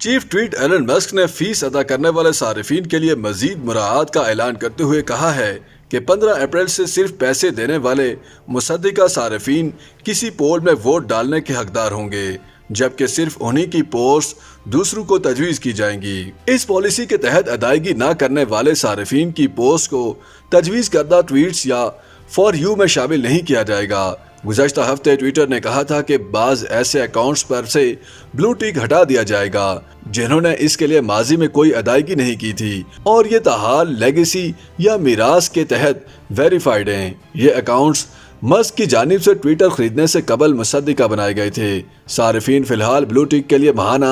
Chief tweet Alan مسک نے face ادا کرنے والے صارفین کے لیے مزید مراعات کا اعلان کرتے ہوئے کہا ہے کہ 15 اپریل سے صرف پیسے دینے والے مصدقہ صارفین کسی پول میں ووٹ ڈالنے کے حقدار ہوں گے، جبکہ صرف انہی کی پوسٹ دوسروں کو تجویز کی جائیں گی۔ اس پالیسی کے تحت ادائیگی نہ کرنے والے صارفین کی پوسٹ کو تجویز کردہ ٹویٹس یا فار یو میں شامل نہیں کیا جائے گا۔ گزشتہ ہفتے ٹویٹر نے کہا تھا کہ بعض ایسے اکاؤنٹس پر سے بلو ٹک ہٹا دیا جائے گا جنہوں نے اس کے لیے ماضی میں کوئی ادائیگی نہیں کی تھی اور یہ تاحال لیگیسی یا میراث کے تحت ویریفائڈ ہیں۔ یہ اکاؤنٹس مسک کی جانب سے ٹویٹر خریدنے سے قبل مصدقہ بنائے گئے تھے۔ صارفین فی الحال بلو ٹک کے لیے ماہانہ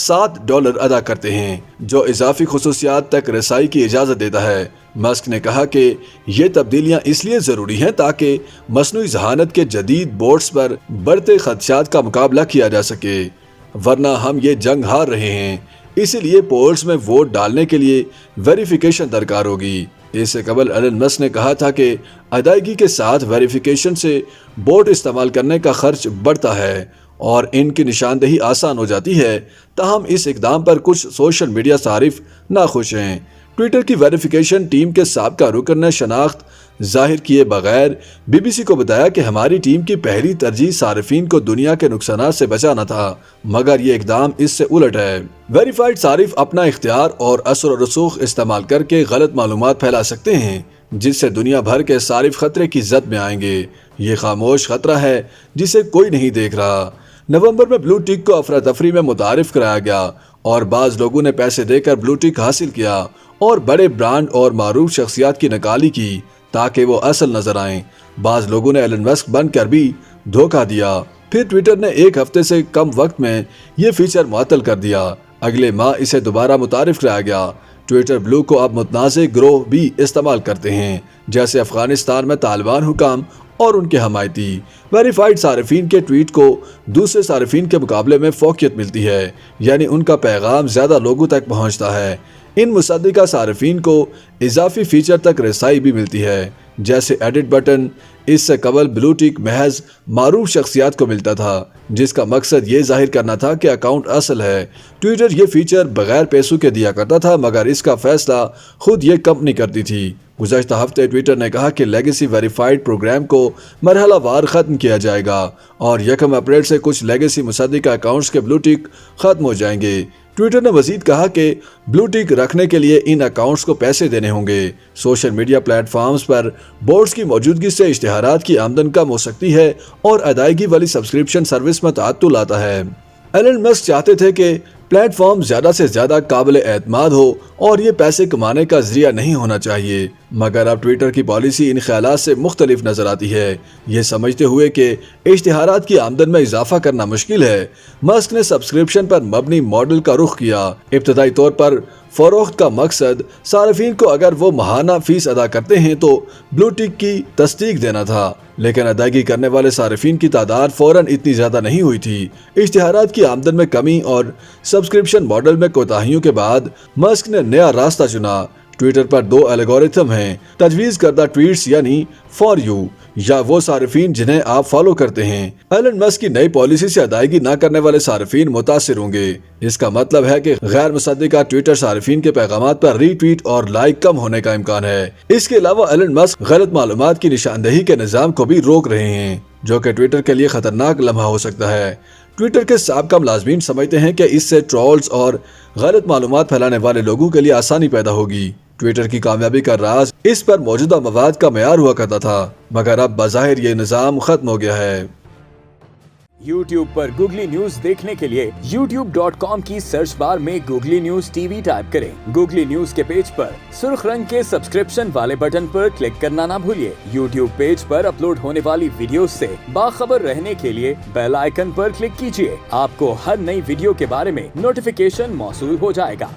$7 ادا کرتے ہیں، جو اضافی خصوصیات تک رسائی کی اجازت دیتا ہے۔ مسک نے کہا کہ یہ تبدیلیاں اس لیے ضروری ہیں تاکہ مصنوعی ذہانت کے جدید بورڈز پر بڑھتے خدشات کا مقابلہ کیا جا سکے، ورنہ ہم یہ جنگ ہار رہے ہیں۔ اسی لیے پولز میں ووٹ ڈالنے کے لیے ویریفیکیشن درکار ہوگی۔ اس سے قبل ایلن مسک نے کہا تھا کہ ادائیگی کے ساتھ ویریفیکیشن سے بوٹ استعمال کرنے کا خرچ بڑھتا ہے اور ان کی نشاندہی آسان ہو جاتی ہے، تاہم اس اقدام پر کچھ سوشل میڈیا صارف ناخوش ہیں۔ ٹویٹر کی ویریفیکیشن ٹیم کے سابقہ رکن نے شناخت ظاہر کیے بغیر بی بی سی کو بتایا کہ ہماری ٹیم کی پہلی ترجیح صارفین کو دنیا کے نقصانات سے بچانا تھا، مگر یہ اقدام اس سے الٹ ہے۔ ویریفائڈ صارف اپنا اختیار اور اثر و رسوخ استعمال کر کے غلط معلومات پھیلا سکتے ہیں، جس سے دنیا بھر کے صارف خطرے کی زد میں آئیں گے۔ یہ خاموش خطرہ ہے جسے کوئی نہیں دیکھ رہا۔ نومبر میں بلو ٹک کو افراتفری میں متعارف کرایا گیا اور بعض لوگوں نے پیسے دے کر بلو ٹک حاصل کیا اور بڑے برانڈ اور معروف شخصیات کی نکالی کی تاکہ وہ اصل نظر آئیں۔ بعض لوگوں نے ایلن مسک بن کر بھی دھوکہ دیا۔ پھر ٹویٹر نے ایک ہفتے سے کم وقت میں یہ فیچر معطل کر دیا۔ اگلے ماہ اسے دوبارہ متعارف کرایا گیا۔ ٹویٹر بلو کو اب متنازع گروہ بھی استعمال کرتے ہیں، جیسے افغانستان میں طالبان حکام اور ان کے حمایتی۔ ویریفائڈ صارفین کے ٹویٹ کو دوسرے صارفین کے مقابلے میں فوقیت ملتی ہے، یعنی ان کا پیغام زیادہ لوگوں تک پہنچتا ہے۔ ان مصدقہ صارفین کو اضافی فیچر تک رسائی بھی ملتی ہے، جیسے ایڈٹ بٹن۔ اس سے قبل بلو ٹک محض معروف شخصیات کو ملتا تھا، جس کا مقصد یہ ظاہر کرنا تھا کہ اکاؤنٹ اصل ہے۔ ٹویٹر یہ فیچر بغیر پیسوں کے دیا کرتا تھا، مگر اس کا فیصلہ خود یہ کمپنی کرتی تھی۔ گزشتہ ہفتے ٹویٹر نے کہا کہ لیگیسی ویریفائڈ پروگرام کو مرحلہ وار ختم کیا جائے گا اور 1 اپریل سے کچھ لیگیسی مصدقہ اکاؤنٹس کے بلو ٹک ختم ہو جائیں گے۔ ٹویٹر نے مزید کہا کہ بلو ٹک رکھنے کے لیے ان اکاؤنٹس کو پیسے دینے ہوں گے۔ سوشل میڈیا پلیٹ فارمز پر بورڈز کی موجودگی سے اشتہارات کی آمدن کم ہو سکتی ہے اور ادائیگی والی سبسکرپشن سروس میں تعطل آتا ہے۔ ایلن مسک چاہتے تھے کہ پلیٹ فارم زیادہ سے زیادہ قابل اعتماد ہو اور یہ پیسے کمانے کا ذریعہ نہیں ہونا چاہیے، مگر اب ٹویٹر کی پالیسی ان خیالات سے مختلف نظر آتی ہے۔ یہ سمجھتے ہوئے کہ اشتہارات کی آمدن میں اضافہ کرنا مشکل ہے، مسک نے سبسکرپشن پر مبنی ماڈل کا رخ کیا۔ ابتدائی طور پر فروخت کا مقصد صارفین کو اگر وہ ماہانہ فیس ادا کرتے ہیں تو بلو ٹک کی تصدیق دینا تھا، لیکن ادائیگی کرنے والے صارفین کی تعداد فوراً اتنی زیادہ نہیں ہوئی تھی۔ اشتہارات کی آمدن میں کمی اور سبسکرپشن ماڈل میں کوتاہیوں کے بعد مسک نے نیا راستہ چنا۔ ٹویٹر پر 2 الگورتھم ہیں، تجویز کردہ ٹویٹس یعنی فار یو یا وہ صارفین جنہیں آپ فالو کرتے ہیں۔ ایلن مسک کی نئی پالیسی سے ادائیگی نہ کرنے والے صارفین متاثر ہوں گے۔ اس کا مطلب ہے کہ غیر مصدقہ ٹویٹر صارفین کے پیغامات پر ری ٹویٹ اور لائک کم ہونے کا امکان ہے۔ اس کے علاوہ ایلن مسک غلط معلومات کی نشاندہی کے نظام کو بھی روک رہے ہیں، جو کہ ٹویٹر کے لیے خطرناک لمحہ ہو سکتا ہے۔ ٹویٹر کے سابقہ ملازمین سمجھتے ہیں کہ اس سے ٹرولز اور غلط معلومات پھیلانے والے لوگوں کے لیے آسانی پیدا ہوگی۔ ٹویٹر کی کامیابی کا راز اس پر موجودہ مواد کا معیار ہوا کرتا تھا، مگر اب بظاہر یہ نظام ختم ہو گیا ہے۔ یوٹیوب پر گوگلی نیوز دیکھنے کے لیے youtube.com کی سرچ بار میں googly news T V type کریں۔ گوگلی نیوز کے پیج پر سرخ رنگ کے سبسکرپشن والے بٹن پر کلک کرنا نہ بھولیے۔ یوٹیوب پیج پر اپلوڈ ہونے والی ویڈیوز سے باخبر رہنے کے لیے بیل آئیکن پر کلک کیجیے۔ آپ کو ہر نئی ویڈیو کے بارے میں نوٹیفیکیشن موصول ہو جائے گا۔